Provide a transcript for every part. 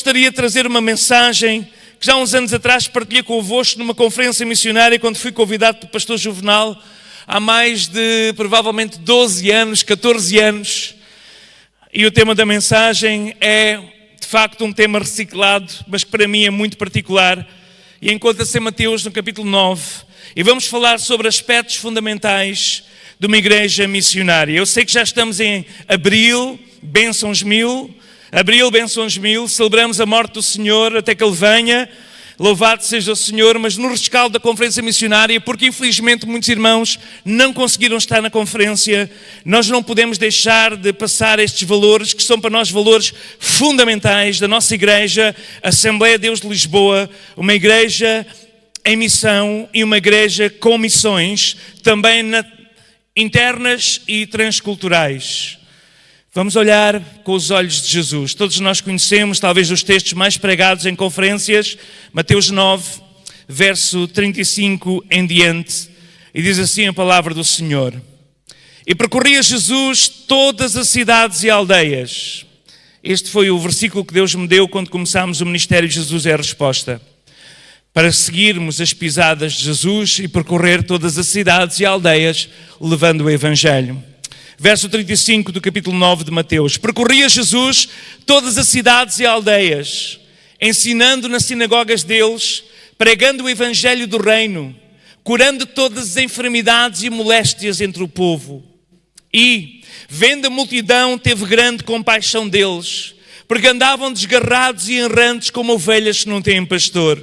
gostaria de trazer uma mensagem que já há uns anos atrás partilhei convosco numa conferência missionária quando fui convidado pelo pastor Juvenal há mais de provavelmente 12 anos, 14 anos. E o tema da mensagem é de facto um tema reciclado, mas que para mim é muito particular. E encontra-se em Mateus no capítulo 9. E vamos falar sobre aspectos fundamentais de uma igreja missionária. Eu sei que já estamos em abril, bênçãos mil, celebramos a morte do Senhor até que Ele venha, louvado seja o Senhor, mas no rescaldo da conferência missionária, porque infelizmente muitos irmãos não conseguiram estar na conferência, nós não podemos deixar de passar estes valores, que são para nós valores fundamentais da nossa igreja, Assembleia de Deus de Lisboa, uma igreja em missão e uma igreja com missões, também internas e transculturais. Vamos olhar com os olhos de Jesus. Todos nós conhecemos talvez os textos mais pregados em conferências, Mateus 9, verso 35 em diante, e diz assim a palavra do Senhor. E percorria Jesus todas as cidades e aldeias. Este foi o versículo que Deus me deu quando começámos o ministério de Jesus é a Resposta. Para seguirmos as pisadas de Jesus e percorrer todas as cidades e aldeias, levando o Evangelho. Verso 35 do capítulo 9 de Mateus. Percorria Jesus todas as cidades e aldeias, ensinando nas sinagogas deles, pregando o Evangelho do reino, curando todas as enfermidades e moléstias entre o povo. E, vendo a multidão, teve grande compaixão deles, porque andavam desgarrados e errantes como ovelhas que não têm pastor.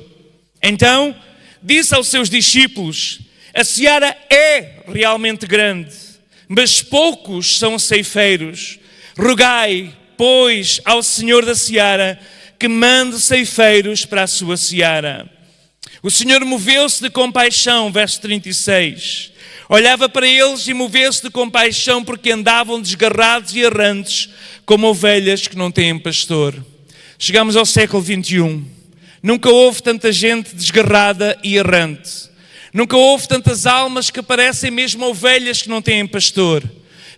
Então, disse aos seus discípulos, a seara é realmente grande, mas poucos são ceifeiros. Rogai, pois, ao Senhor da seara que mande ceifeiros para a sua seara. O Senhor moveu-se de compaixão, verso 36. Olhava para eles e moveu-se de compaixão porque andavam desgarrados e errantes como ovelhas que não têm pastor. Chegamos ao século 21. Nunca houve tanta gente desgarrada e errante. Nunca houve tantas almas que parecem mesmo ovelhas que não têm pastor.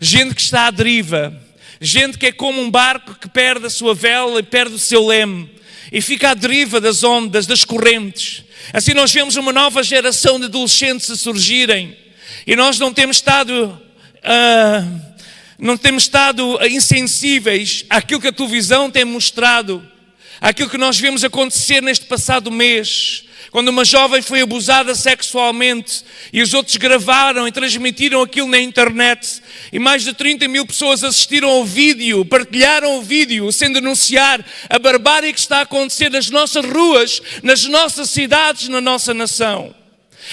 Gente que está à deriva. Gente que é como um barco que perde a sua vela e perde o seu leme. E fica à deriva das ondas, das correntes. Assim nós vemos uma nova geração de adolescentes a surgirem. E nós não temos estado insensíveis àquilo que a televisão tem mostrado. Àquilo que nós vemos acontecer neste passado mês. Quando uma jovem foi abusada sexualmente e os outros gravaram e transmitiram aquilo na internet e mais de 30 mil pessoas assistiram ao vídeo, partilharam o vídeo, sem denunciar a barbárie que está a acontecer nas nossas ruas, nas nossas cidades, na nossa nação.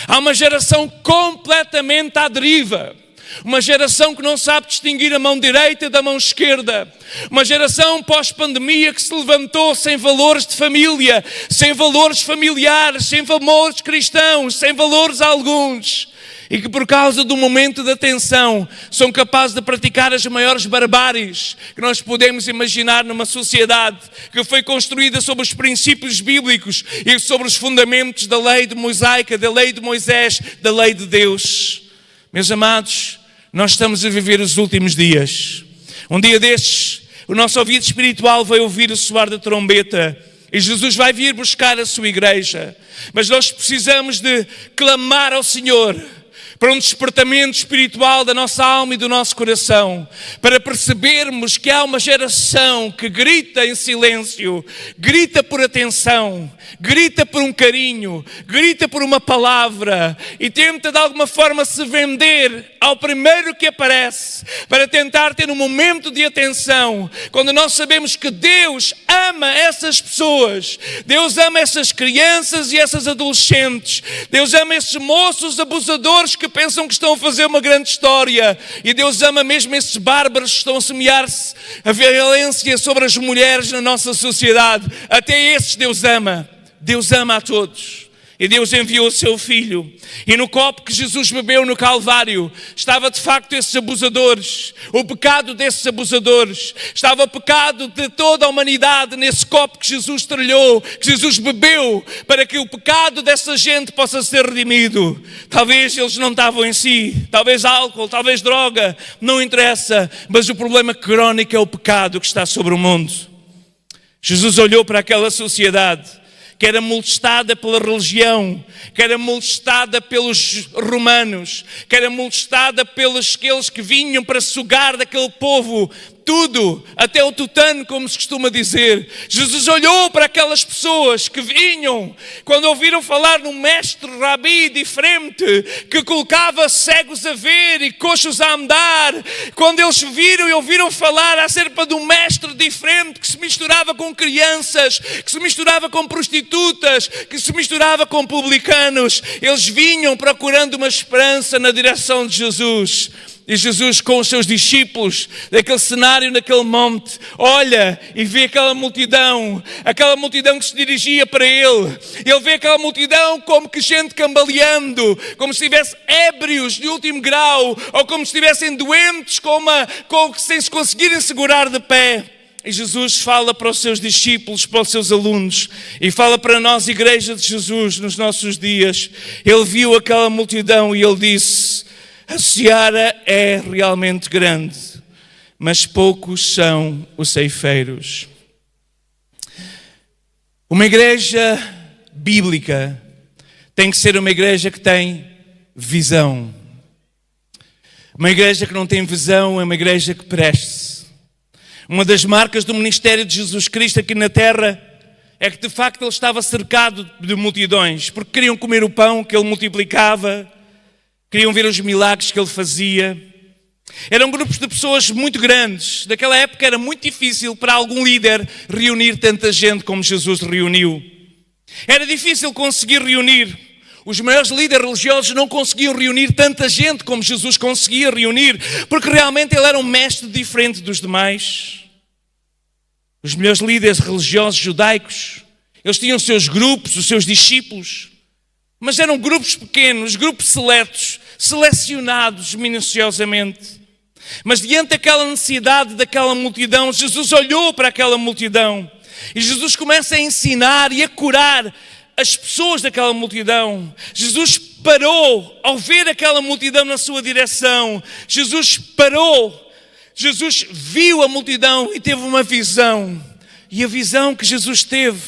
Há uma geração completamente à deriva. Uma geração que não sabe distinguir a mão direita da mão esquerda. Uma geração pós-pandemia que se levantou sem valores de família, sem valores familiares, sem valores cristãos, sem valores alguns. E que por causa do momento de atenção são capazes de praticar as maiores barbáries que nós podemos imaginar numa sociedade que foi construída sobre os princípios bíblicos e sobre os fundamentos da lei mosaica, da lei de Moisés, da lei de Deus. Meus amados, nós estamos a viver os últimos dias. Um dia destes, o nosso ouvido espiritual vai ouvir o soar da trombeta e Jesus vai vir buscar a sua igreja. Mas nós precisamos de clamar ao Senhor para um despertamento espiritual da nossa alma e do nosso coração, para percebermos que há uma geração que grita em silêncio, grita por atenção, grita por um carinho, grita por uma palavra e tenta de alguma forma se vender ao primeiro que aparece, para tentar ter um momento de atenção, quando nós sabemos que Deus ama essas pessoas, Deus ama essas crianças e essas adolescentes, Deus ama esses moços abusadores que pensam que estão a fazer uma grande história, e Deus ama mesmo esses bárbaros que estão a semear-se a violência sobre as mulheres na nossa sociedade. Até esses Deus ama a todos. E Deus enviou o seu Filho. E no copo que Jesus bebeu no Calvário, estava de facto esses abusadores. O pecado desses abusadores. Estava o pecado de toda a humanidade nesse copo que Jesus trilhou, que Jesus bebeu, para que o pecado dessa gente possa ser redimido. Talvez eles não estavam em si. Talvez álcool, talvez droga. Não interessa. Mas o problema crónico é o pecado que está sobre o mundo. Jesus olhou para aquela sociedade que era molestada pela religião, que era molestada pelos romanos, que era molestada pelos aqueles que vinham para sugar daquele povo tudo, até o tutano, como se costuma dizer. Jesus olhou para aquelas pessoas que vinham, quando ouviram falar num mestre rabi diferente, que colocava cegos a ver e coxos a andar, quando eles viram e ouviram falar acerca de um mestre diferente, que se misturava com crianças, que se misturava com prostitutas, que se misturava com publicanos, eles vinham procurando uma esperança na direção de Jesus. E Jesus, com os seus discípulos, naquele cenário, naquele monte, olha e vê aquela multidão que se dirigia para ele. Ele vê aquela multidão como que gente cambaleando, como se estivessem ébrios de último grau, ou como se estivessem doentes, sem se conseguirem segurar de pé. E Jesus fala para os seus discípulos, para os seus alunos, e fala para nós, Igreja de Jesus, nos nossos dias. Ele viu aquela multidão e ele disse: a seara é realmente grande, mas poucos são os ceifeiros. Uma igreja bíblica tem que ser uma igreja que tem visão. Uma igreja que não tem visão é uma igreja que perece. Uma das marcas do ministério de Jesus Cristo aqui na terra é que de facto ele estava cercado de multidões, porque queriam comer o pão que ele multiplicava, queriam ver os milagres que ele fazia. Eram grupos de pessoas muito grandes. Naquela época era muito difícil para algum líder reunir tanta gente como Jesus reuniu. Era difícil conseguir reunir. Os maiores líderes religiosos não conseguiam reunir tanta gente como Jesus conseguia reunir, porque realmente ele era um mestre diferente dos demais. Os melhores líderes religiosos judaicos, eles tinham os seus grupos, os seus discípulos, mas eram grupos pequenos, grupos seletos, selecionados minuciosamente. Mas diante daquela necessidade daquela multidão, Jesus olhou para aquela multidão e Jesus começa a ensinar e a curar as pessoas daquela multidão. Jesus parou ao ver aquela multidão na sua direção. Jesus parou. Jesus viu a multidão e teve uma visão. E a visão que Jesus teve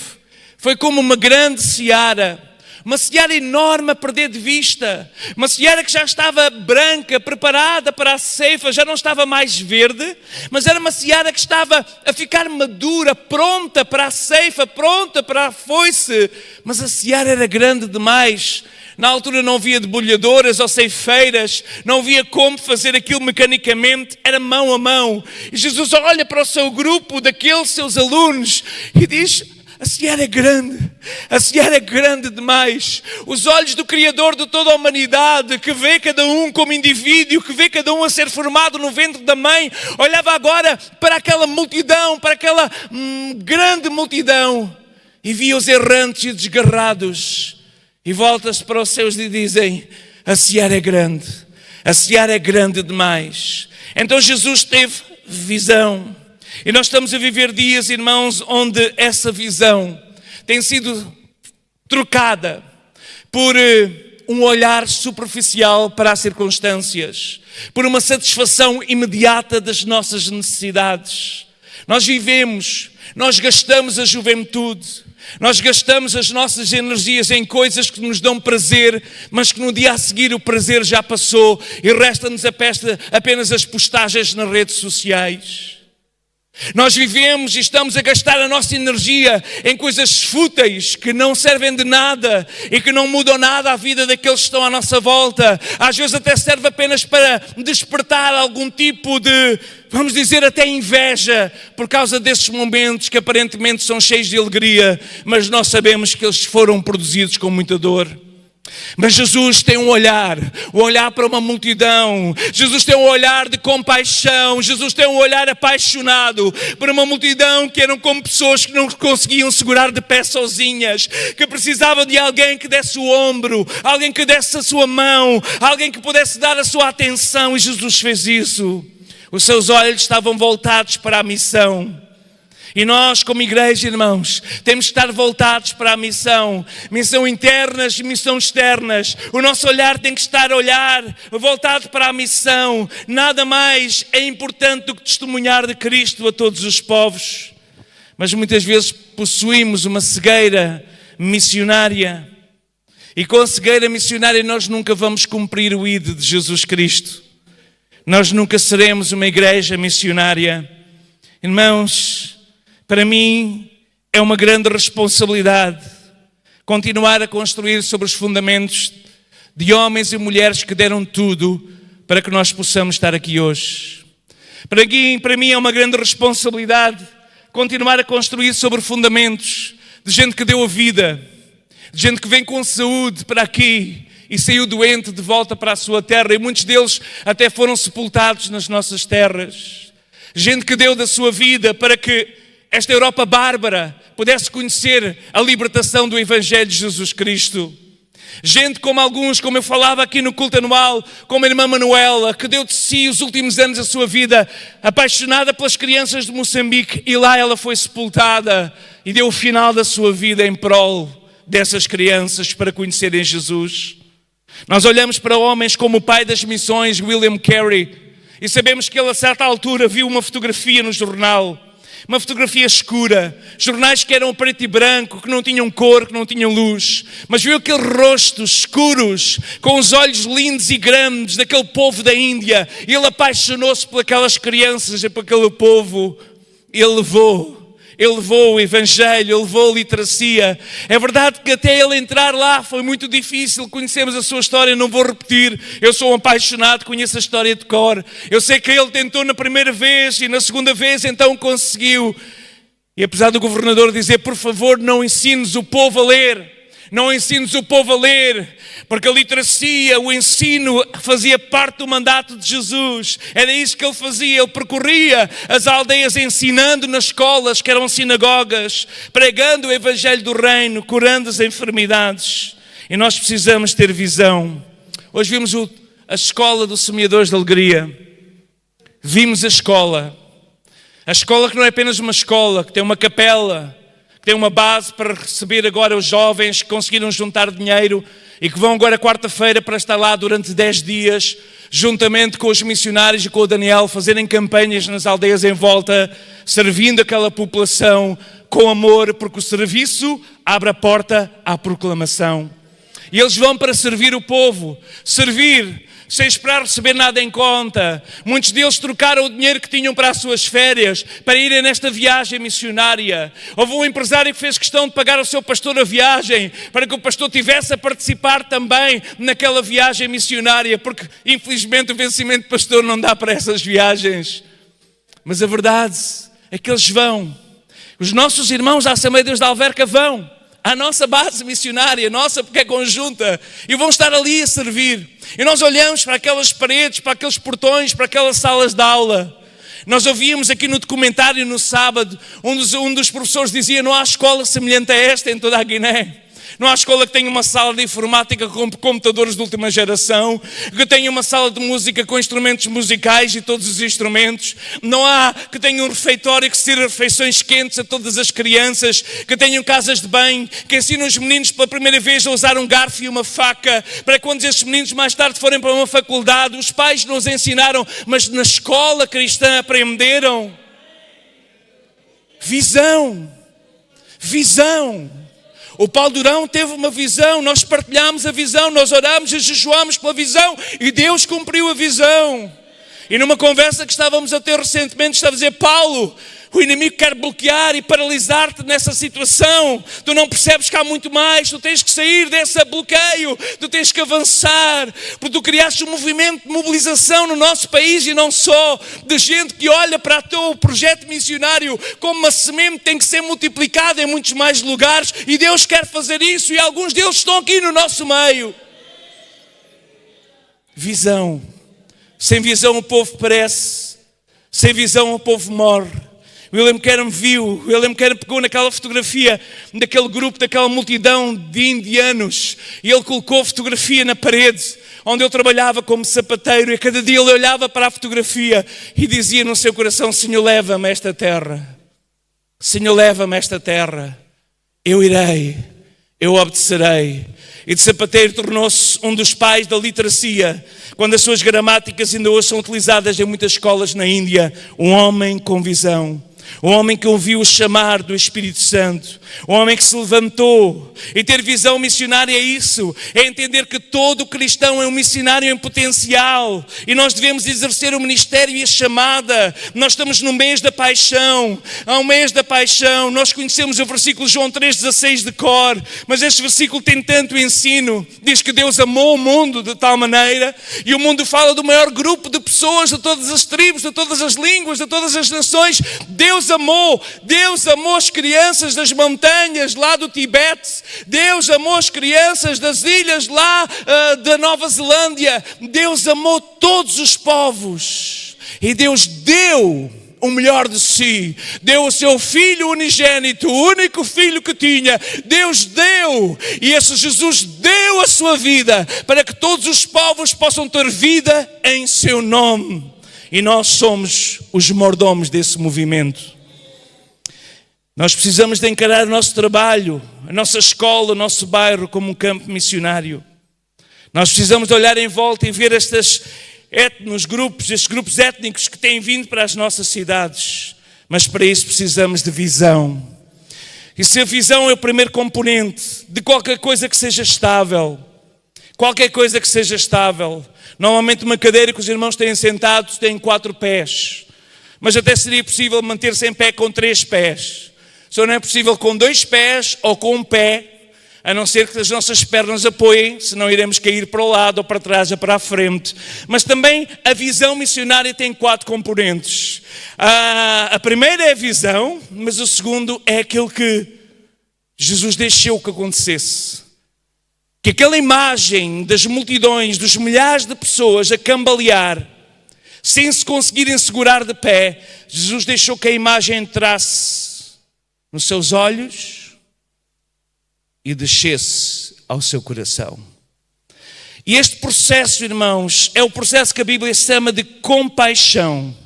foi como uma grande seara. Uma seara enorme a perder de vista. Uma seara que já estava branca, preparada para a ceifa, já não estava mais verde, mas era uma seara que estava a ficar madura, pronta para a ceifa, pronta para a foice. Mas a seara era grande demais. Na altura não havia debulhadoras ou ceifeiras, não havia como fazer aquilo mecanicamente, era mão a mão. E Jesus olha para o seu grupo, daqueles seus alunos, e diz: a seara é grande demais. Os olhos do Criador de toda a humanidade, que vê cada um como indivíduo, que vê cada um a ser formado no ventre da mãe, olhava agora para aquela multidão, para aquela grande multidão, e via os errantes e desgarrados, e volta-se para os seus e dizem: a seara é grande demais. Então Jesus teve visão. E nós estamos a viver dias, irmãos, onde essa visão tem sido trocada por um olhar superficial para as circunstâncias, por uma satisfação imediata das nossas necessidades. Nós vivemos, nós gastamos a juventude, nós gastamos as nossas energias em coisas que nos dão prazer, mas que no dia a seguir o prazer já passou e resta-nos apenas as postagens nas redes sociais. Nós vivemos e estamos a gastar a nossa energia em coisas fúteis que não servem de nada e que não mudam nada a vida daqueles que estão à nossa volta. Às vezes até serve apenas para despertar algum tipo de, vamos dizer, até inveja por causa desses momentos que aparentemente são cheios de alegria, mas nós sabemos que eles foram produzidos com muita dor. Mas Jesus tem um olhar para uma multidão. Jesus tem um olhar de compaixão. Jesus tem um olhar apaixonado para uma multidão que eram como pessoas que não conseguiam segurar de pé sozinhas, que precisavam de alguém que desse o ombro, alguém que desse a sua mão, alguém que pudesse dar a sua atenção, e Jesus fez isso. Os seus olhos estavam voltados para a missão. E nós, como igreja, irmãos, temos que estar voltados para a missão internas e missão externas. O nosso olhar tem que estar voltado para a missão. Nada mais é importante do que testemunhar de Cristo a todos os povos. mas muitas vezes possuímos uma cegueira missionária. E com a cegueira missionária nós nunca vamos cumprir o ID de Jesus Cristo. Nós nunca seremos uma igreja missionária. Irmãos, para mim é uma grande responsabilidade continuar a construir sobre os fundamentos de homens e mulheres que deram tudo para que nós possamos estar aqui hoje. Para mim é uma grande responsabilidade continuar a construir sobre fundamentos de gente que deu a vida, de gente que vem com saúde para aqui e saiu doente de volta para a sua terra, e muitos deles até foram sepultados nas nossas terras. Gente que deu da sua vida para que esta Europa bárbara pudesse conhecer a libertação do Evangelho de Jesus Cristo. Gente como alguns, como eu falava aqui no culto anual, como a irmã Manuela, que deu de si os últimos anos da sua vida, apaixonada pelas crianças de Moçambique, e lá ela foi sepultada e deu o final da sua vida em prol dessas crianças para conhecerem Jesus. Nós olhamos para homens como o pai das missões, William Carey, e sabemos que ele a certa altura viu uma fotografia no jornal, uma fotografia escura, jornais que eram preto e branco, que não tinham cor, que não tinham luz, mas viu aqueles rostos escuros, com os olhos lindos e grandes daquele povo da Índia, e ele apaixonou-se por aquelas crianças e por aquele povo. Ele levou o Evangelho, ele levou a literacia. É verdade que até ele entrar lá foi muito difícil, conhecemos a sua história, não vou repetir, eu sou um apaixonado, conheço a história de cor. Eu sei que ele tentou na primeira vez e na segunda vez então conseguiu. E apesar do governador dizer, por favor, não ensines o povo a ler, não ensines o povo a ler, porque a literacia, o ensino fazia parte do mandato de Jesus. Era isso que ele fazia, ele percorria as aldeias ensinando nas escolas, que eram sinagogas, pregando o Evangelho do Reino, curando as enfermidades. E nós precisamos ter visão. Hoje vimos a escola dos semeadores de alegria. Vimos a escola que não é apenas uma escola, que tem uma capela, que tem uma base para receber agora os jovens que conseguiram juntar dinheiro e que vão agora quarta-feira para estar lá durante 10 dias, juntamente com os missionários e com o Daniel, fazerem campanhas nas aldeias em volta, servindo aquela população com amor, porque o serviço abre a porta à proclamação. E eles vão para servir o povo, servir sem esperar receber nada em conta. Muitos deles trocaram o dinheiro que tinham para as suas férias, para irem nesta viagem missionária. Houve um empresário que fez questão de pagar ao seu pastor a viagem, para que o pastor tivesse a participar também naquela viagem missionária, porque infelizmente o vencimento do pastor não dá para essas viagens. Mas a verdade é que eles vão. Os nossos irmãos da Assembleia de Deus da Alverca vão à nossa base missionária, nossa porque é conjunta, e vão estar ali a servir. E nós olhamos para aquelas paredes, para aqueles portões, para aquelas salas de aula. Nós ouvíamos aqui no documentário no sábado, um dos professores dizia, não há escola semelhante a esta em toda a Guiné. Não há escola que tenha uma sala de informática com computadores de última geração, que tenha uma sala de música com instrumentos musicais e todos os instrumentos. Não há que tenha um refeitório que sirva refeições quentes a todas as crianças, que tenham casas de banho, que ensinem os meninos pela primeira vez a usar um garfo e uma faca, para quando esses meninos mais tarde forem para uma faculdade, os pais nos ensinaram, mas na escola cristã aprenderam. Visão. O Paulo Durão teve uma visão, nós partilhamos a visão, nós oramos e jejuamos pela visão e Deus cumpriu a visão. E numa conversa que estávamos a ter recentemente, estava a dizer, Paulo, o inimigo quer bloquear e paralisar-te nessa situação. Tu não percebes que há muito mais, tu tens que sair desse bloqueio, tu tens que avançar, porque tu criaste um movimento de mobilização no nosso país e não só, de gente que olha para o teu projeto missionário como uma semente que tem que ser multiplicada em muitos mais lugares, e Deus quer fazer isso, e alguns deles estão aqui no nosso meio. Visão. Sem visão o povo perece, sem visão o povo morre. William Carey pegou naquela fotografia daquele grupo, daquela multidão de indianos, e ele colocou a fotografia na parede onde ele trabalhava como sapateiro, e cada dia ele olhava para a fotografia e dizia no seu coração, Senhor, leva-me a esta terra. Senhor, leva-me a esta terra. Eu irei, eu obedecerei. E de sapateiro tornou-se um dos pais da literacia, quando as suas gramáticas ainda hoje são utilizadas em muitas escolas na Índia. Um homem com visão. O homem que ouviu o chamar do Espírito Santo, o homem que se levantou. E ter visão missionária é isso, é entender que todo cristão é um missionário em potencial e nós devemos exercer o ministério e a chamada. Nós estamos no mês da paixão, há um mês da paixão, nós conhecemos o versículo João 3,16 de cor, mas este versículo tem tanto ensino. Diz que Deus amou o mundo de tal maneira, e o mundo fala do maior grupo de pessoas, de todas as tribos, de todas as línguas, de todas as nações. Deus amou as crianças das montanhas lá do Tibete, Deus amou as crianças das ilhas lá da Nova Zelândia, Deus amou todos os povos, e Deus deu o melhor de si, deu o seu Filho unigênito, o único Filho que tinha. Deus deu, e esse Jesus deu a sua vida para que todos os povos possam ter vida em seu nome, e nós somos os mordomos desse movimento. Nós precisamos de encarar o nosso trabalho, a nossa escola, o nosso bairro como um campo missionário. Nós precisamos de olhar em volta e ver estes grupos étnicos que têm vindo para as nossas cidades. Mas para isso precisamos de visão. E se a visão é o primeiro componente de qualquer coisa que seja estável, Normalmente uma cadeira que os irmãos têm sentados tem 4 pés, mas até seria possível manter-se em pé com 3 pés. Só não é possível com 2 pés ou com um pé, a não ser que as nossas pernas apoiem, senão iremos cair para o lado ou para trás ou para a frente. Mas também a visão missionária tem 4 componentes. A primeira é a visão, mas o segundo é aquilo que Jesus deixou que acontecesse. Que aquela imagem das multidões, dos milhares de pessoas a cambalear, sem se conseguirem segurar de pé, Jesus deixou que a imagem entrasse nos seus olhos e descesse ao seu coração. E este processo, irmãos, é o processo que a Bíblia chama de compaixão.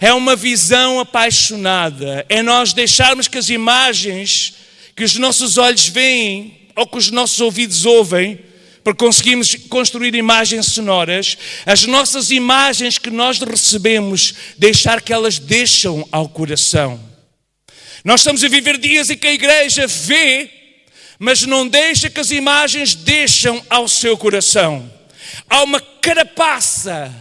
É uma visão apaixonada. É nós deixarmos que as imagens que os nossos olhos veem ou que os nossos ouvidos ouvem, porque conseguimos construir imagens sonoras, as nossas imagens que nós recebemos, deixar que elas desçam ao coração. Nós estamos a viver dias em que a igreja vê, mas não deixa que as imagens desçam ao seu coração. Há uma carapaça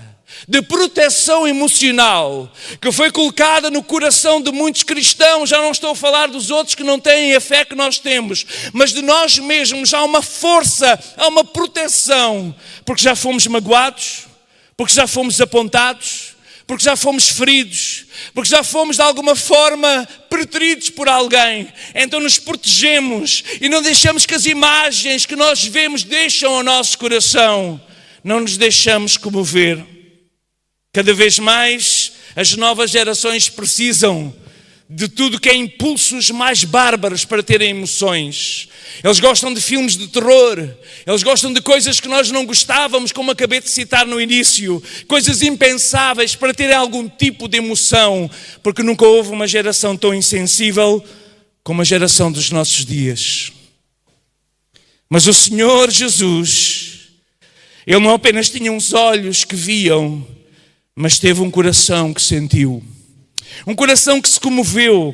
de proteção emocional que foi colocada no coração de muitos cristãos. Já não estou a falar dos outros que não têm a fé que nós temos, mas de nós mesmos. Há uma força, há uma proteção, porque já fomos magoados, porque já fomos apontados, porque já fomos feridos, porque já fomos de alguma forma preteridos por alguém. Então nos protegemos e não deixamos que as imagens que nós vemos deixam o nosso coração. Não nos deixamos comover. Cada vez mais as novas gerações precisam de tudo que é impulsos mais bárbaros para terem emoções. Eles gostam de filmes de terror, eles gostam de coisas que nós não gostávamos, como acabei de citar no início, coisas impensáveis para terem algum tipo de emoção, porque nunca houve uma geração tão insensível como a geração dos nossos dias. Mas o Senhor Jesus, Ele não apenas tinha uns olhos que viam, mas teve um coração que sentiu. Um coração que se comoveu.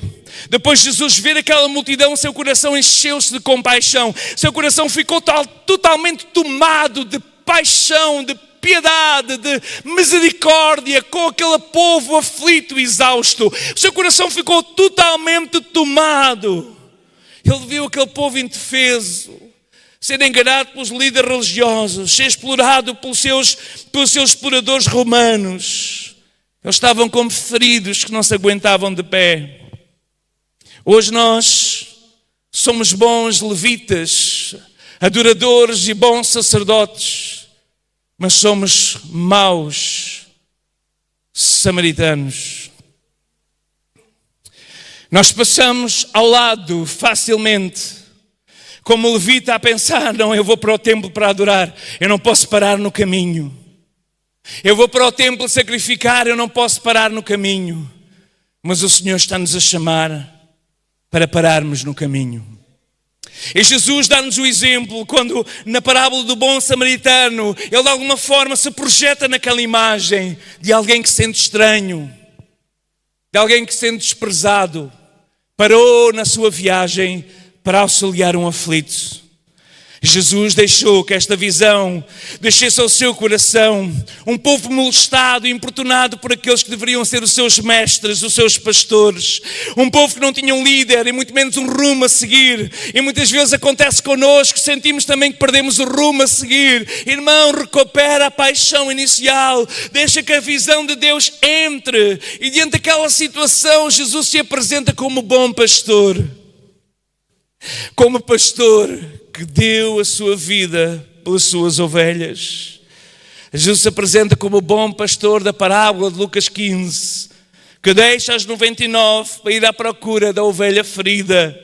Depois de Jesus ver aquela multidão, seu coração encheu-se de compaixão. Seu coração ficou totalmente tomado de paixão, de piedade, de misericórdia com aquele povo aflito e exausto. Seu coração ficou totalmente tomado. Ele viu aquele povo indefeso ser enganado pelos líderes religiosos, ser explorado pelos seus exploradores romanos. Eles estavam como feridos que não se aguentavam de pé. Hoje nós somos bons levitas, adoradores e bons sacerdotes, mas somos maus samaritanos. Nós passamos ao lado facilmente, como levita, a pensar: não, eu vou para o templo para adorar, eu não posso parar no caminho. Eu vou para o templo sacrificar, eu não posso parar no caminho. Mas o Senhor está-nos a chamar para pararmos no caminho. E Jesus dá-nos o exemplo, quando na parábola do bom samaritano, ele de alguma forma se projeta naquela imagem de alguém que se sente estranho. de alguém que, sendo desprezado, parou na sua viagem para auxiliar um aflito. Jesus deixou que esta visão descesse ao seu coração, um povo molestado e importunado por aqueles que deveriam ser os seus mestres, os seus pastores, um povo que não tinha um líder e muito menos um rumo a seguir, e muitas vezes acontece connosco, sentimos também que perdemos o rumo a seguir. Irmão, recupera a paixão inicial, deixa que a visão de Deus entre, e diante daquela situação Jesus se apresenta como bom pastor, como pastor que deu a sua vida pelas suas ovelhas. Jesus se apresenta como o bom pastor da parábola de Lucas 15, que deixa as 99 para ir à procura da ovelha ferida.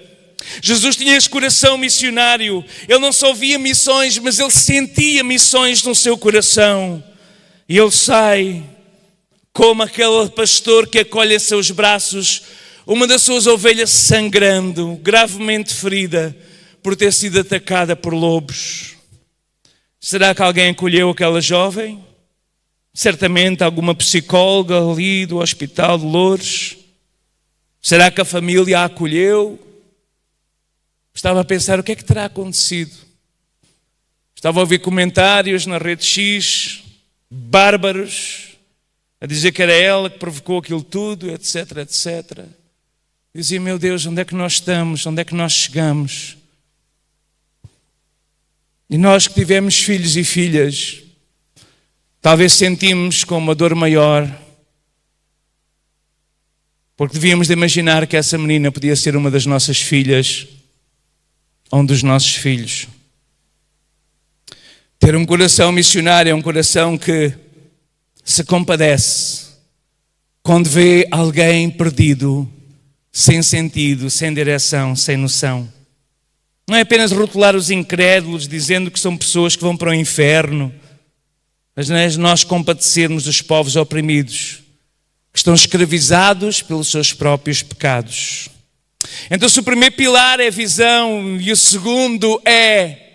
Jesus tinha esse coração missionário. Ele não só via missões, mas ele sentia missões no seu coração. E ele sai como aquele pastor que acolhe em seus braços uma das suas ovelhas sangrando, gravemente ferida, por ter sido atacada por lobos. Será que alguém acolheu aquela jovem? Certamente alguma psicóloga ali do Hospital de Loures. Será que a família a acolheu? Estava a pensar, o que é que terá acontecido? Estava a ouvir comentários na rede X, bárbaros, a dizer que era ela que provocou aquilo tudo, etc, etc. Dizia, meu Deus, onde é que nós estamos? Onde é que nós chegamos? E nós que tivemos filhos e filhas, talvez sentimos com uma dor maior, porque devíamos de imaginar que essa menina podia ser uma das nossas filhas, ou um dos nossos filhos. Ter um coração missionário é um coração que se compadece quando vê alguém perdido, sem sentido, sem direção, sem noção. Não é apenas rotular os incrédulos dizendo que são pessoas que vão para o inferno, mas não é nós compadecermos dos povos oprimidos, que estão escravizados pelos seus próprios pecados. Então, se o primeiro pilar é visão e o segundo é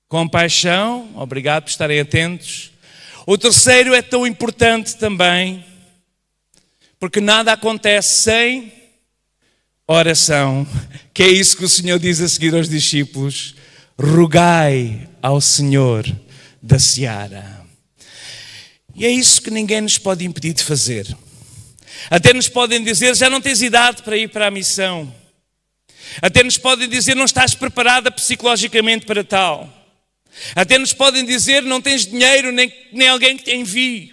compaixão, obrigado por estarem atentos. O terceiro é tão importante também, porque nada acontece sem oração, que é isso que o Senhor diz a seguir aos discípulos: rogai ao Senhor da seara. E é isso que ninguém nos pode impedir de fazer. Até nos podem dizer, já não tens idade para ir para a missão. Até nos podem dizer, não estás preparada psicologicamente para tal. Até nos podem dizer, não tens dinheiro nem alguém que te envie.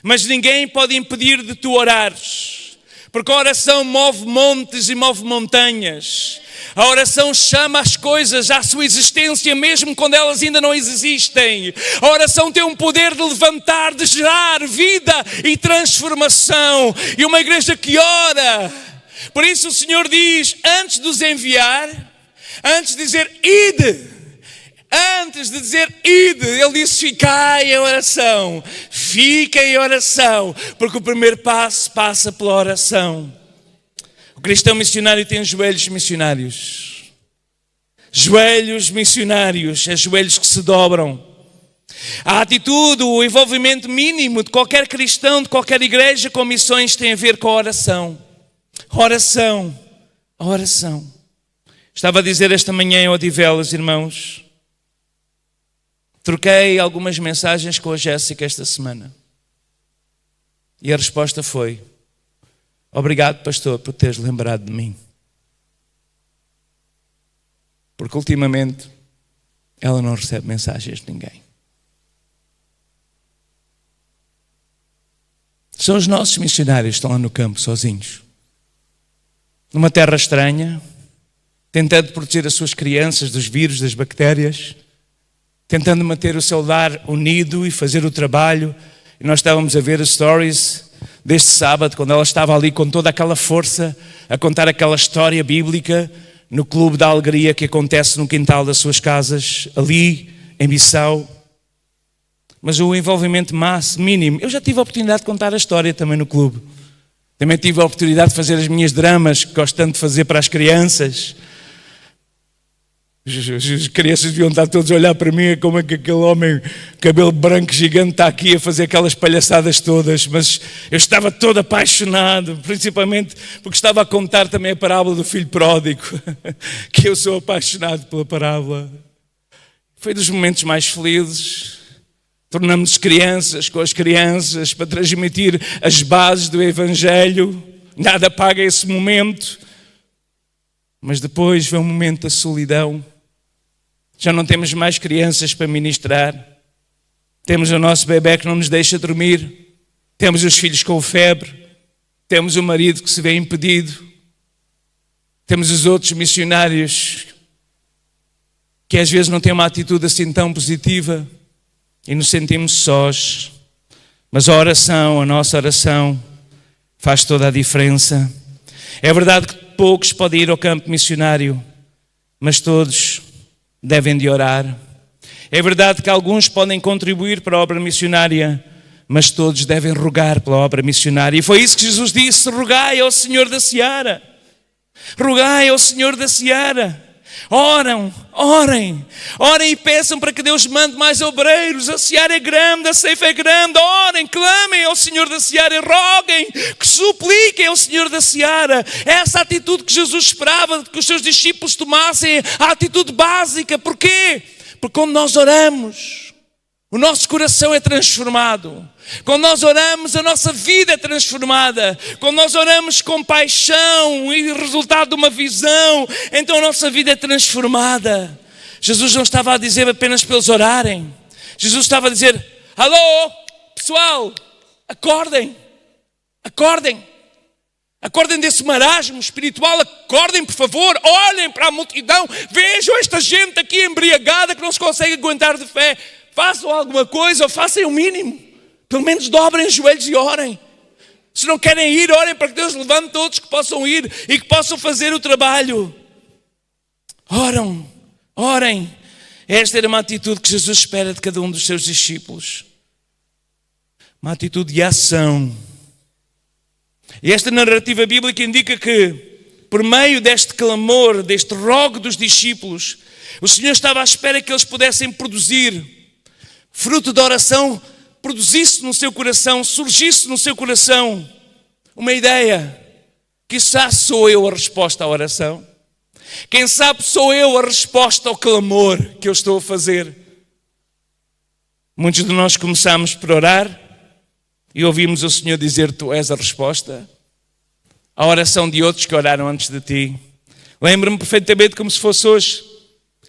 Mas ninguém pode impedir de tu orares. Porque a oração move montes e move montanhas. A oração chama as coisas à sua existência, mesmo quando elas ainda não existem. A oração tem um poder de levantar, de gerar vida e transformação. E uma igreja que ora. Por isso o Senhor diz, antes de os enviar, antes de dizer ide, antes de dizer ide, Ele disse ficai em oração. Fiquem em oração, porque o primeiro passo passa pela oração. O cristão missionário tem joelhos missionários. Joelhos missionários, é joelhos que se dobram. A atitude, o envolvimento mínimo de qualquer cristão, de qualquer igreja com missões tem a ver com a oração. Oração, a oração. Estava a dizer esta manhã em Odivelas, irmãos, troquei algumas mensagens com a Jéssica esta semana. E a resposta foi: obrigado, pastor, por teres lembrado de mim. Porque ultimamente ela não recebe mensagens de ninguém. São os nossos missionários que estão lá no campo, sozinhos. Numa terra estranha, tentando proteger as suas crianças dos vírus, das bactérias, tentando manter o seu lar unido e fazer o trabalho. E nós estávamos a ver as stories deste sábado, quando ela estava ali com toda aquela força, a contar aquela história bíblica, no clube da alegria que acontece no quintal das suas casas, ali em Bissau. Mas o envolvimento mínimo, eu já tive a oportunidade de contar a história também no clube. Também tive a oportunidade de fazer as minhas dramas, que gosto tanto de fazer para as crianças. As crianças deviam estar todos a olhar para mim, como é que aquele homem, cabelo branco gigante, está aqui a fazer aquelas palhaçadas todas. Mas eu estava todo apaixonado, principalmente porque estava a contar também a parábola do filho pródigo, que eu sou apaixonado pela parábola. Foi dos momentos mais felizes. Tornamos-nos crianças com as crianças para transmitir as bases do Evangelho. Nada paga esse momento. Mas depois vem um momento da solidão. Já não temos mais crianças para ministrar. Temos o nosso bebé que não nos deixa dormir. Temos os filhos com febre. Temos o marido que se vê impedido. Temos os outros missionários que às vezes não têm uma atitude assim tão positiva e nos sentimos sós. Mas a nossa oração, faz toda a diferença. É verdade que poucos podem ir ao campo missionário, mas todos devem de orar. É verdade que alguns podem contribuir para a obra missionária, mas todos devem rogar pela obra missionária. E foi isso que Jesus disse: rogai ao Senhor da Seara. Rogai ao Senhor da Seara. Orem e peçam para que Deus mande mais obreiros. A seara é grande, a ceifa é grande. Orem, clamem ao Senhor da Seara e roguem, que supliquem ao Senhor da Seara. Essa atitude que Jesus esperava que os seus discípulos tomassem, a atitude básica. Porquê? Porque quando nós oramos, o nosso coração é transformado. Quando nós oramos, a nossa vida é transformada. Quando nós oramos com paixão e resultado de uma visão, então a nossa vida é transformada. Jesus não estava a dizer apenas para eles orarem. Jesus estava a dizer: alô, pessoal, acordem. Acordem desse marasmo espiritual, acordem por favor, olhem para a multidão, vejam esta gente aqui embriagada que não se consegue aguentar de fé. Façam alguma coisa, ou façam o mínimo. Pelo menos dobrem os joelhos e orem. Se não querem ir, orem para que Deus levante todos que possam ir e que possam fazer o trabalho. Orem. Esta era uma atitude que Jesus espera de cada um dos seus discípulos. Uma atitude de ação. E esta narrativa bíblica indica que, por meio deste clamor, deste rogo dos discípulos, o Senhor estava à espera que eles pudessem produzir fruto da oração, produzisse no seu coração, surgisse no seu coração uma ideia. Quizá sou eu a resposta à oração. Quem sabe sou eu a resposta ao clamor que eu estou a fazer. Muitos de nós começamos por orar e ouvimos o Senhor dizer: tu és a resposta à oração de outros que oraram antes de ti. Lembro-me perfeitamente como se fosse hoje,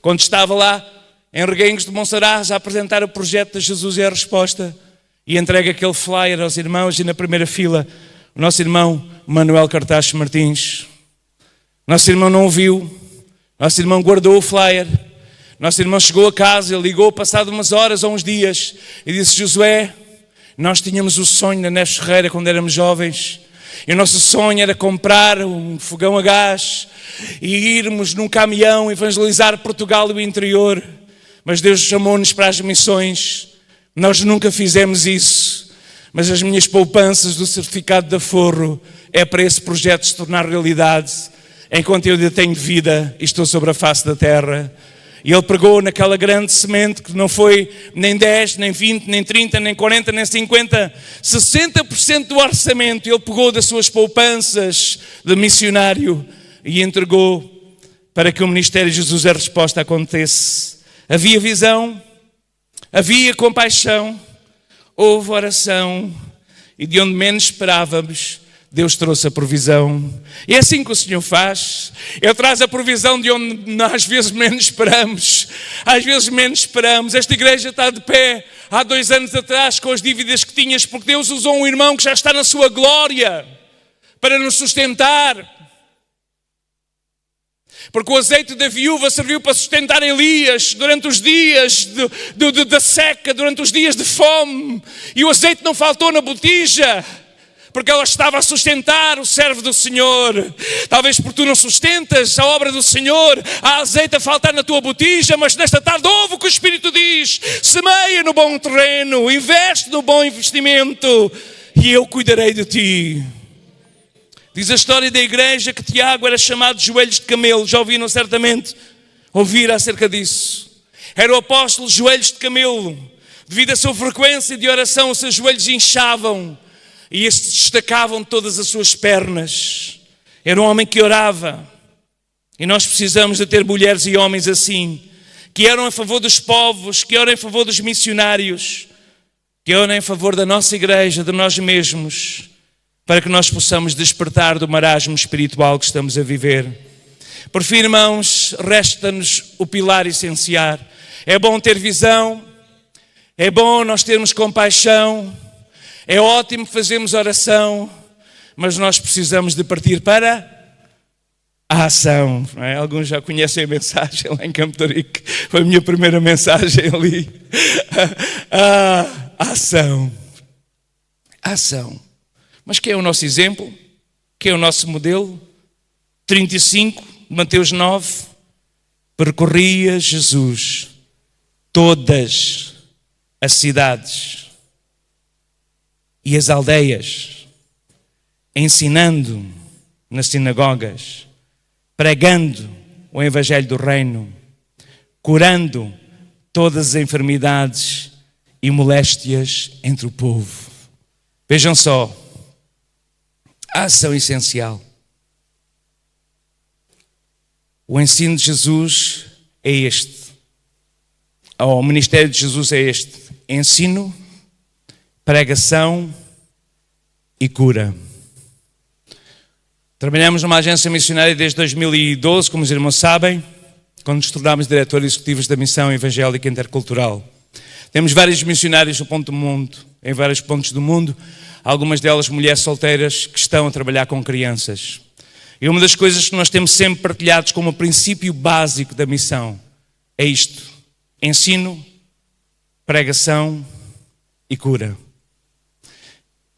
quando estava lá em Reguengos de Monsaraz a apresentar o projeto de Jesus é a Resposta, e entrega aquele flyer aos irmãos, e na primeira fila o nosso irmão Manuel Cartacho Martins. Nosso irmão não ouviu, nosso irmão guardou o flyer, nosso irmão chegou a casa, ligou passado umas horas ou uns dias e disse: Josué, nós tínhamos o sonho da Neves Ferreira quando éramos jovens, e o nosso sonho era comprar um fogão a gás e irmos num caminhão evangelizar Portugal e o interior. Mas Deus chamou-nos para as missões. Nós nunca fizemos isso. Mas as minhas poupanças do certificado de aforro é para esse projeto se tornar realidade, enquanto eu ainda tenho vida e estou sobre a face da terra. E ele pregou naquela grande semente que não foi nem 10, nem 20, nem 30, nem 40, nem 50, 60% do orçamento ele pegou das suas poupanças de missionário e entregou para que o Ministério de Jesus a Resposta acontecesse. Havia visão, havia compaixão, houve oração, e de onde menos esperávamos, Deus trouxe a provisão. E é assim que o Senhor faz. Ele traz a provisão de onde às vezes menos esperamos. Às vezes menos esperamos. Esta igreja está de pé há 2 anos atrás com as dívidas que tinhas, porque Deus usou um irmão que já está na sua glória para nos sustentar. Porque o azeite da viúva serviu para sustentar Elias durante os dias da seca, durante os dias de fome. E o azeite não faltou na botija, porque ela estava a sustentar o servo do Senhor. Talvez porque tu não sustentas a obra do Senhor, há azeite a faltar na tua botija, mas nesta tarde ouve o que o Espírito diz: semeia no bom terreno, investe no bom investimento, e eu cuidarei de ti. Diz a história da igreja que Tiago era chamado de joelhos de camelo. Já ouviram certamente ouvir acerca disso. Era o apóstolo joelhos de camelo. Devido à sua frequência de oração, os seus joelhos inchavam e se destacavam de todas as suas pernas. Era um homem que orava. E nós precisamos de ter mulheres e homens assim, que oram a favor dos povos, que oram em favor dos missionários, que oram em favor da nossa igreja, de nós mesmos, para que nós possamos despertar do marasmo espiritual que estamos a viver. Por fim, irmãos, resta-nos o pilar essencial. É bom ter visão, é bom nós termos compaixão, é ótimo fazermos oração, mas nós precisamos de partir para a ação. Não é? Alguns já conhecem a mensagem lá em Campo Torique, foi a minha primeira mensagem ali. A ação. A ação. Mas quem é o nosso exemplo? Quem é o nosso modelo? 35, Mateus 9, percorria Jesus todas as cidades e as aldeias, ensinando nas sinagogas, pregando o evangelho do reino, curando todas as enfermidades e moléstias entre o povo. Vejam só, a ação essencial. O ensino de Jesus é este. O ministério de Jesus é este: ensino, pregação e cura. Trabalhamos numa agência missionária desde 2012, como os irmãos sabem, quando nos tornámos diretores executivos da Missão Evangélica Intercultural. Temos vários missionários no ponto do mundo, em vários pontos do mundo, algumas delas mulheres solteiras que estão a trabalhar com crianças. E uma das coisas que nós temos sempre partilhados como princípio básico da missão é isto: ensino, pregação e cura.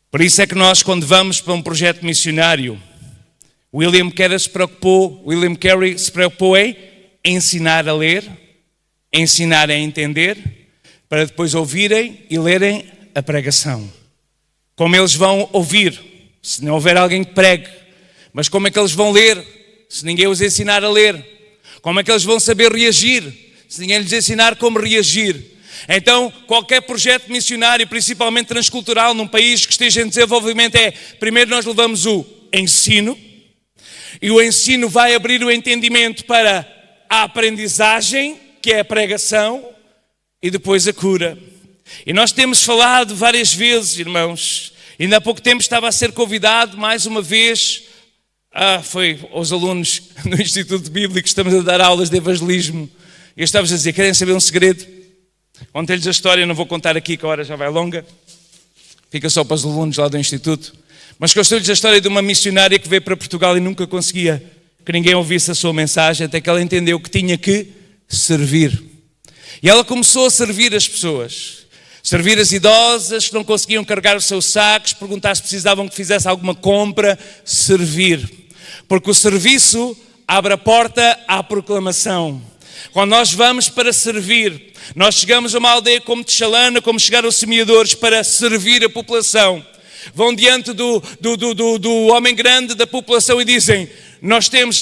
Por isso é que nós, quando vamos para um projeto missionário, William Carey se preocupou em ensinar a ler, ensinar a entender, para depois ouvirem e lerem a pregação. Como eles vão ouvir, se não houver alguém que pregue? Mas como é que eles vão ler, se ninguém os ensinar a ler? Como é que eles vão saber reagir, se ninguém lhes ensinar como reagir? Então, qualquer projeto missionário, principalmente transcultural, num país que esteja em desenvolvimento, primeiro nós levamos o ensino, e o ensino vai abrir o entendimento para a aprendizagem, que é a pregação, e depois a cura. E nós temos falado várias vezes, irmãos, ainda há pouco tempo estava a ser convidado mais uma vez, foi aos alunos no Instituto Bíblico, estamos a dar aulas de evangelismo, e eu estava a dizer: querem saber um segredo? Contei-lhes a história, não vou contar aqui que a hora já vai longa, fica só para os alunos lá do Instituto, mas contei-lhes a história de uma missionária que veio para Portugal e nunca conseguia que ninguém ouvisse a sua mensagem, até que ela entendeu que tinha que servir. E ela começou a servir as pessoas, servir as idosas que não conseguiam carregar os seus sacos, perguntar se precisavam que fizesse alguma compra, servir. Porque o serviço abre a porta à proclamação. Quando nós vamos para servir, nós chegamos a uma aldeia como Tchalana, como chegaram os semeadores, para servir a população. Vão diante do homem grande da população e dizem: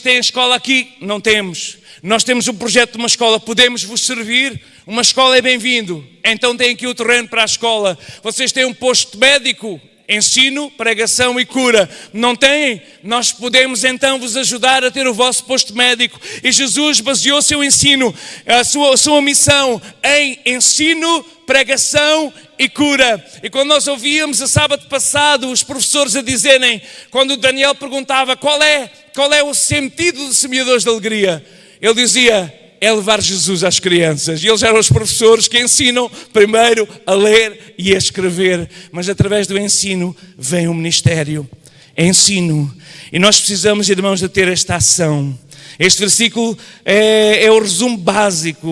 tem escola aqui? Não temos. Nós temos um projeto de uma escola, podemos vos servir? Uma escola é bem-vindo. Então tem aqui o terreno para a escola. Vocês têm um posto médico? Ensino, pregação e cura. Não têm? Nós podemos então vos ajudar a ter o vosso posto médico. E Jesus baseou o seu ensino, a sua missão em ensino, pregação e cura. E quando nós ouvíamos a sábado passado os professores a dizerem, quando o Daniel perguntava qual é o sentido dos semeadores de alegria, ele dizia: é levar Jesus às crianças. E eles eram os professores que ensinam primeiro a ler e a escrever. Mas através do ensino vem o ministério. Ensino. E nós precisamos, irmãos, de ter esta ação. Este versículo é o resumo básico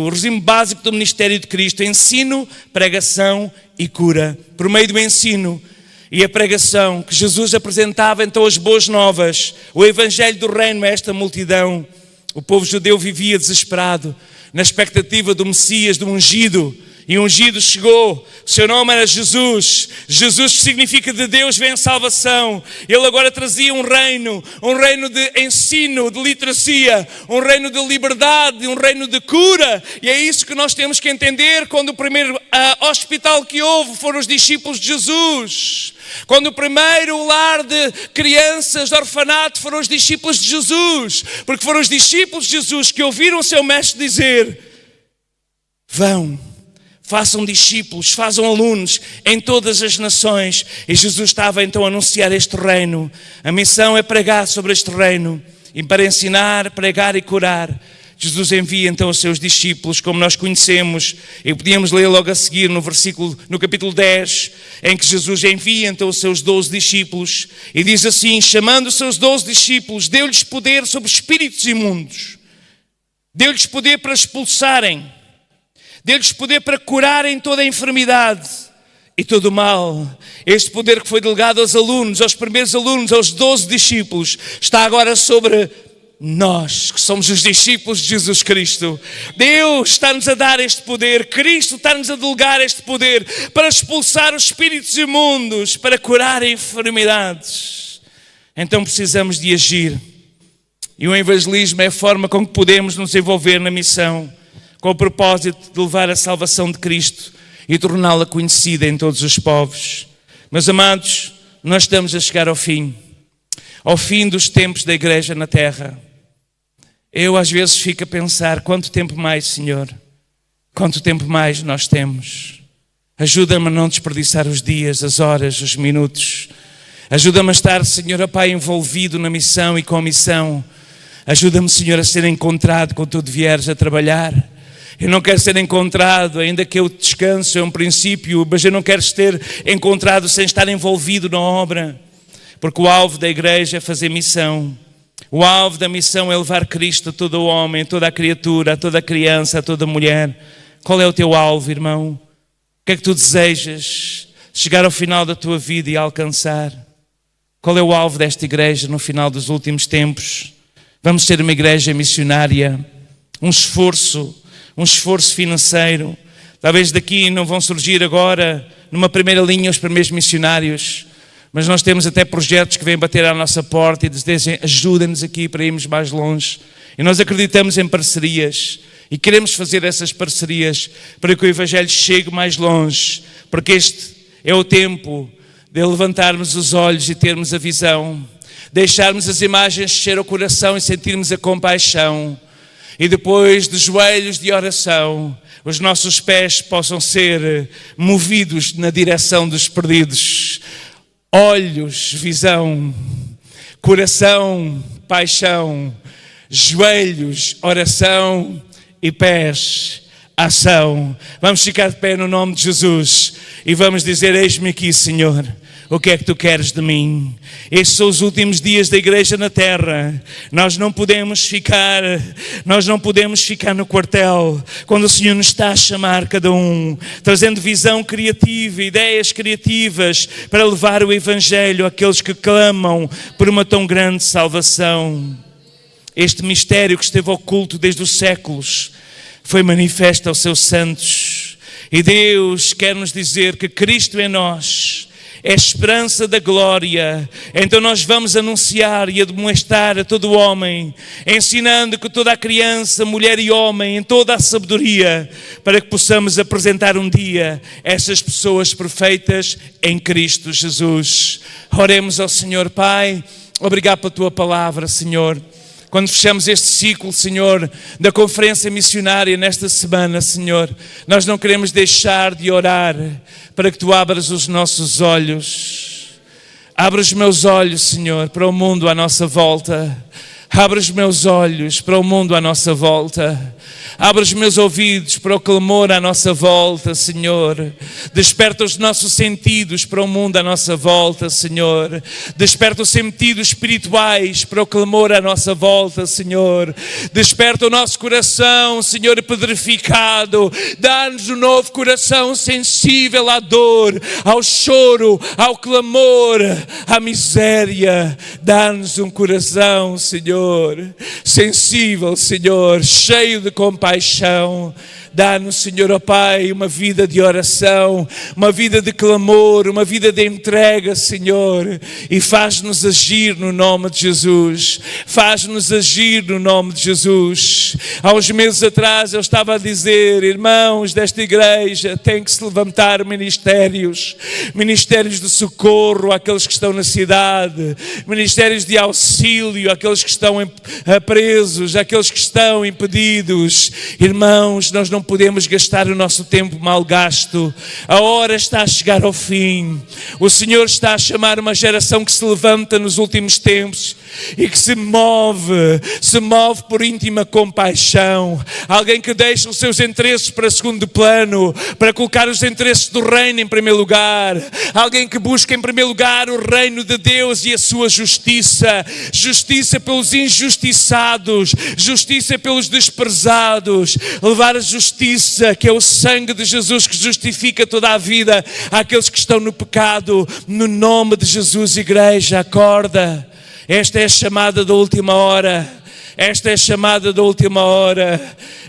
do ministério de Cristo. Ensino, pregação e cura. Por meio do ensino e a pregação que Jesus apresentava então as boas novas, o evangelho do reino a esta multidão. O povo judeu vivia desesperado, na expectativa do Messias, do ungido. e ungido chegou. O seu nome era Jesus. Jesus, que significa de Deus vem a salvação. Ele agora trazia um reino de ensino, de literacia, um reino de liberdade, um reino de cura. E é isso que nós temos que entender quando o primeiro hospital que houve foram os discípulos de Jesus. Quando o primeiro lar de crianças de orfanato foram os discípulos de Jesus. Porque foram os discípulos de Jesus que ouviram o seu mestre dizer: vão, façam discípulos, façam alunos em todas as nações. E Jesus estava então a anunciar este reino. A missão é pregar sobre este reino. E para ensinar, pregar e curar, Jesus envia então os seus discípulos, como nós conhecemos, e podíamos ler logo a seguir no capítulo 10, em que Jesus envia então os seus 12 discípulos, e diz assim: chamando os seus 12 discípulos, deu-lhes poder sobre espíritos imundos, deu-lhes poder para expulsarem, deu-lhes poder para curarem toda a enfermidade e todo o mal. Este poder que foi delegado aos alunos, aos primeiros alunos, aos 12 discípulos, está agora sobre nós, que somos os discípulos de Jesus Cristo. Deus está-nos a dar este poder, Cristo está-nos a delegar este poder para expulsar os espíritos imundos, para curar enfermidades. Então precisamos de agir. E o evangelismo é a forma com que podemos nos envolver na missão, com o propósito de levar a salvação de Cristo e torná-la conhecida em todos os povos. Meus amados, nós estamos a chegar ao fim dos tempos da igreja na terra. Eu às vezes fico a pensar: quanto tempo mais, Senhor? Quanto tempo mais nós temos? Ajuda-me a não desperdiçar os dias, as horas, os minutos. Ajuda-me a estar, Senhor, Pai, envolvido na missão e com a missão. Ajuda-me, Senhor, a ser encontrado quando Tu vieres a trabalhar. Eu não quero ser encontrado, ainda que eu descanso, é um princípio, mas eu não quero ser encontrado sem estar envolvido na obra. Porque o alvo da igreja é fazer missão. O alvo da missão é levar Cristo a todo o homem, a toda a criatura, a toda a criança, a toda a mulher. Qual é o teu alvo, irmão? O que é que tu desejas chegar ao final da tua vida e alcançar? Qual é o alvo desta igreja no final dos últimos tempos? Vamos ser uma igreja missionária, um esforço financeiro. Talvez daqui não vão surgir agora, numa primeira linha, os primeiros missionários. Mas nós temos até projetos que vêm bater à nossa porta e dizem: ajuda-nos aqui para irmos mais longe. E nós acreditamos em parcerias e queremos fazer essas parcerias para que o Evangelho chegue mais longe. Porque este é o tempo de levantarmos os olhos e termos a visão, deixarmos as imagens encher o coração e sentirmos a compaixão. E depois de joelhos de oração, os nossos pés possam ser movidos na direção dos perdidos. Olhos, visão, coração, paixão, joelhos, oração e pés, ação. Vamos ficar de pé no nome de Jesus e vamos dizer: eis-me aqui, Senhor. O que é que Tu queres de mim? Estes são os últimos dias da igreja na terra. Nós não podemos ficar no quartel quando o Senhor nos está a chamar cada um, trazendo visão criativa, ideias criativas para levar o Evangelho àqueles que clamam por uma tão grande salvação. Este mistério que esteve oculto desde os séculos foi manifesto aos seus santos. E Deus quer nos dizer que Cristo em nós é a esperança da glória. Então nós vamos anunciar e admoestar a todo o homem, ensinando que toda a criança, mulher e homem, em toda a sabedoria, para que possamos apresentar um dia essas pessoas perfeitas em Cristo Jesus. Oremos ao Senhor. Pai, obrigado pela Tua palavra, Senhor. Quando fechamos este ciclo, Senhor, da conferência missionária nesta semana, Senhor, nós não queremos deixar de orar para que Tu abras os nossos olhos. Abra os meus olhos, Senhor, para o mundo à nossa volta. Abra os meus olhos para o mundo à nossa volta. Abra os meus ouvidos para o clamor à nossa volta, Senhor. Desperta os nossos sentidos para o mundo à nossa volta, Senhor. Desperta os sentidos espirituais para o clamor à nossa volta, Senhor. Desperta o nosso coração, Senhor, pedrificado. Dá-nos um novo coração sensível à dor, ao choro, ao clamor, à miséria. Dá-nos um coração, Senhor, sensível, Senhor, cheio de compaixão. Dá-nos, Senhor, ó Pai, uma vida de oração, uma vida de clamor, uma vida de entrega, Senhor. E faz-nos agir no nome de Jesus. Faz-nos agir no nome de Jesus. Há uns meses atrás eu estava a dizer, irmãos desta igreja, tem que se levantar ministérios de socorro àqueles que estão na cidade, ministérios de auxílio àqueles que estão presos, àqueles que estão impedidos. Irmãos, nós não podemos gastar o nosso tempo mal gasto. A hora está a chegar ao fim. O Senhor está a chamar uma geração que se levanta nos últimos tempos e que se move por íntima compaixão. Alguém que deixa os seus interesses para segundo plano, para colocar os interesses do reino em primeiro lugar. Alguém que busca em primeiro lugar o reino de Deus e a sua justiça. Justiça pelos injustiçados, justiça pelos desprezados. Levar a justiça, que é o sangue de Jesus que justifica toda a vida àqueles que estão no pecado. No nome de Jesus, igreja, acorda. Esta é a chamada da última hora. Esta é a chamada da última hora.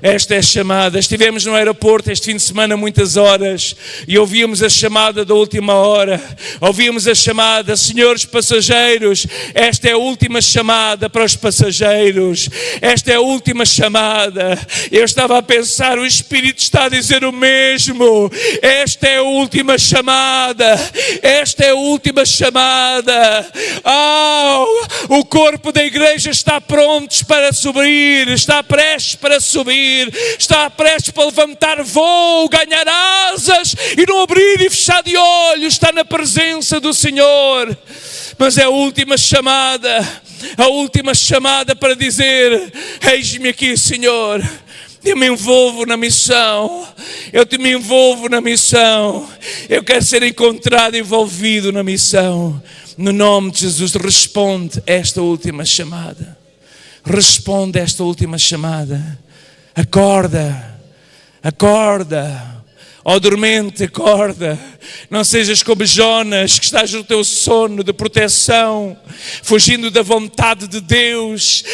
Esta é a chamada. Estivemos no aeroporto este fim de semana muitas horas e ouvíamos a chamada da última hora. Ouvíamos a chamada, senhores passageiros, esta é a última chamada para os passageiros. Esta é a última chamada. Eu estava a pensar, o Espírito está a dizer o mesmo. Esta é a última chamada. Esta é a última chamada. O corpo da igreja está pronto para subir, está prestes para subir, está prestes para levantar voo, ganhar asas e não abrir e fechar de olhos, está na presença do Senhor. Mas é a última chamada para dizer, eis-me aqui, Senhor. Eu me envolvo na missão, eu quero ser encontrado, envolvido na missão. No nome de Jesus, responde esta última chamada. Responde a esta última chamada. Acorda. Ó dormente, acorda. Não sejas como Jonas, que estás no teu sono de proteção, fugindo da vontade de Deus.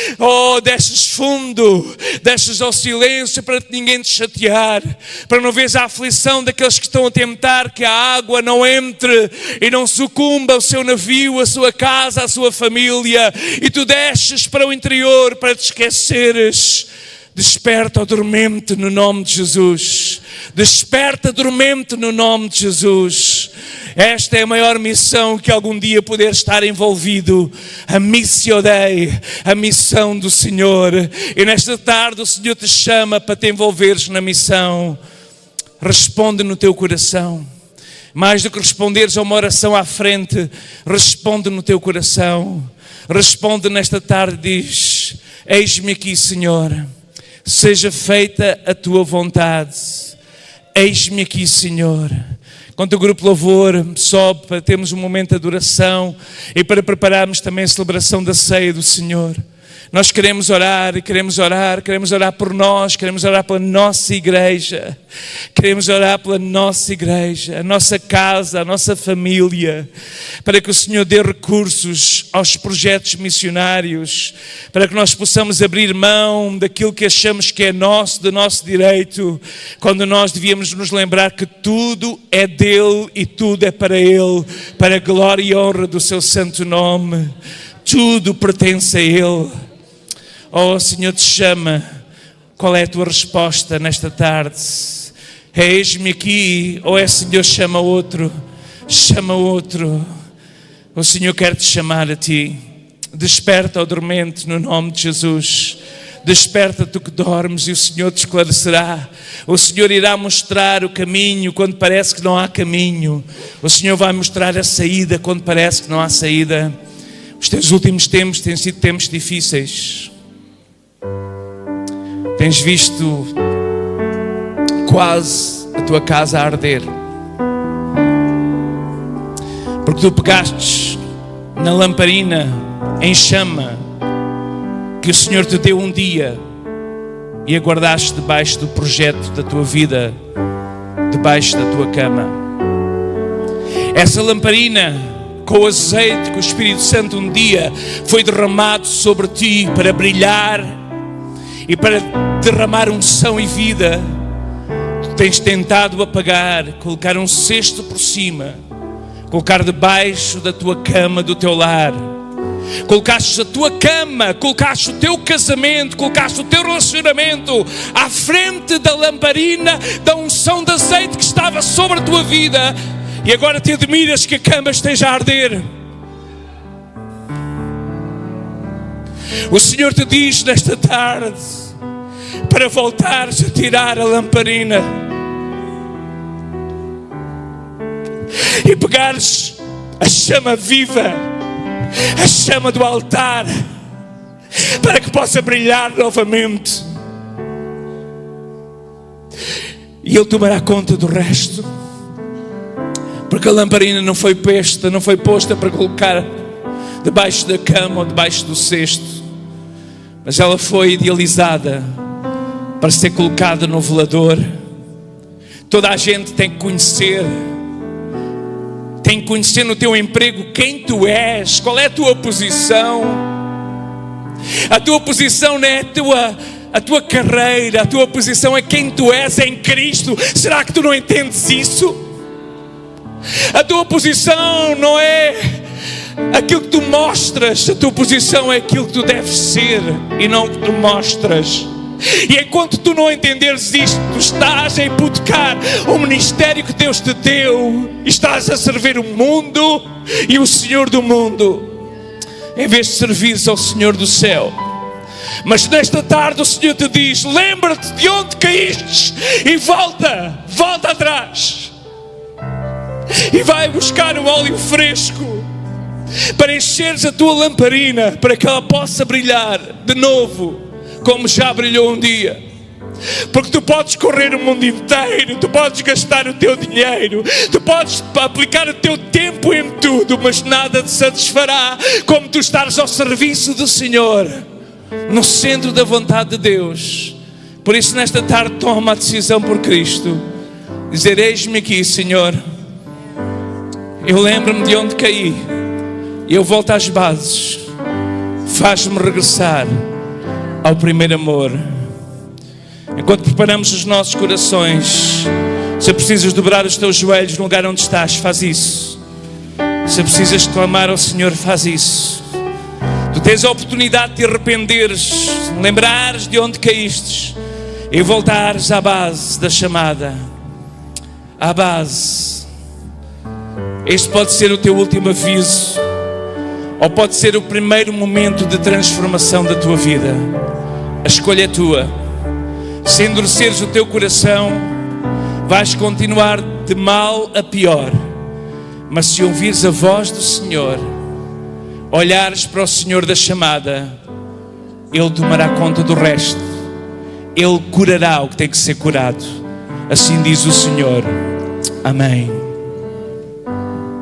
Desces fundo, desces ao silêncio para que ninguém te chatear, para não veres a aflição daqueles que estão a tentar que a água não entre e não sucumba o seu navio, a sua casa, a sua família. E tu desces para o interior para te esqueceres. Desperta, ó dormente, no nome de Jesus. Desperta, dormente, no nome de Jesus. Esta é a maior missão que algum dia poder estar envolvido. A Missio Dei, a missão do Senhor. E nesta tarde o Senhor te chama para te envolveres na missão. Responde no teu coração. Mais do que responderes a uma oração à frente, responde no teu coração. Responde nesta tarde, diz, eis-me aqui, Senhor. Seja feita a tua vontade. Eis-me aqui, Senhor. Quando o grupo Louvor sobe para termos um momento de adoração e para prepararmos também a celebração da ceia do Senhor, nós queremos orar por nós, queremos orar pela nossa igreja, a nossa casa, a nossa família, para que o Senhor dê recursos aos projetos missionários, para que nós possamos abrir mão daquilo que achamos que é nosso, do nosso direito, quando nós devíamos nos lembrar que tudo é dele e tudo é para ele, para a glória e honra do seu santo nome. Tudo pertence a ele. O Senhor te chama. Qual é a tua resposta nesta tarde? É eis-me aqui, ou é Senhor, chama outro? Chama outro. O Senhor quer te chamar a ti. Desperta, ó dormente, no nome de Jesus. Desperta, tu que dormes, e o Senhor te esclarecerá. O Senhor irá mostrar o caminho quando parece que não há caminho. O Senhor vai mostrar a saída quando parece que não há saída. Os teus últimos tempos têm sido tempos difíceis. Tens visto quase a tua casa a arder. Porque tu pegaste na lamparina em chama que o Senhor te deu um dia e aguardaste debaixo do projeto da tua vida, debaixo da tua cama. Essa lamparina com o azeite que o Espírito Santo um dia foi derramado sobre ti para brilhar e para derramar unção e vida. tens tentado apagar, colocar um cesto por cima, colocar debaixo da tua cama, do teu lar. Colocaste a tua cama, colocaste o teu casamento, colocaste o teu relacionamento à frente da lamparina da unção de azeite que estava sobre a tua vida, e agora te admiras que a cama esteja a arder. O Senhor te diz nesta tarde para voltares a tirar a lamparina e pegares a chama viva, a chama do altar, para que possa brilhar novamente. E Ele tomará conta do resto, porque a lamparina não foi posta para colocar debaixo da cama ou debaixo do cesto, mas ela foi idealizada para ser colocada no velador. Toda a gente tem que conhecer no teu emprego quem tu és, qual é a tua posição. A tua posição não é a tua carreira, a tua posição é quem tu és em Cristo. Será que tu não entendes isso? A tua posição não é aquilo que tu mostras, a tua posição é aquilo que tu deves ser e não o que tu mostras. E enquanto tu não entenderes isto, tu estás a hipotecar o ministério que Deus te deu, e estás a servir o mundo e o Senhor do mundo, em vez de servires ao Senhor do céu. Mas nesta tarde o Senhor te diz: lembra-te de onde caíste e volta atrás, e vai buscar o óleo fresco para encheres a tua lamparina, para que ela possa brilhar de novo como já brilhou um dia. Porque tu podes correr o mundo inteiro, tu podes gastar o teu dinheiro, tu podes aplicar o teu tempo em tudo, mas nada te satisfará como tu estares ao serviço do Senhor, no centro da vontade de Deus. Por isso nesta tarde toma a decisão por Cristo, dizer: eis-me aqui, Senhor, eu lembro-me de onde caí, eu volto às bases, faz-me regressar ao primeiro amor. Enquanto preparamos os nossos corações, se precisas dobrar os teus joelhos no lugar onde estás, faz isso. Se precisas clamar ao Senhor, faz isso. Tu tens a oportunidade de te arrependeres, lembrares de onde caíste e voltares à base da chamada, à base. Este pode ser o teu último aviso, ou pode ser o primeiro momento de transformação da tua vida. A escolha é tua. Se endureceres o teu coração, vais continuar de mal a pior. Mas se ouvires a voz do Senhor, olhares para o Senhor da chamada, Ele tomará conta do resto. Ele curará o que tem que ser curado. Assim diz o Senhor. Amém.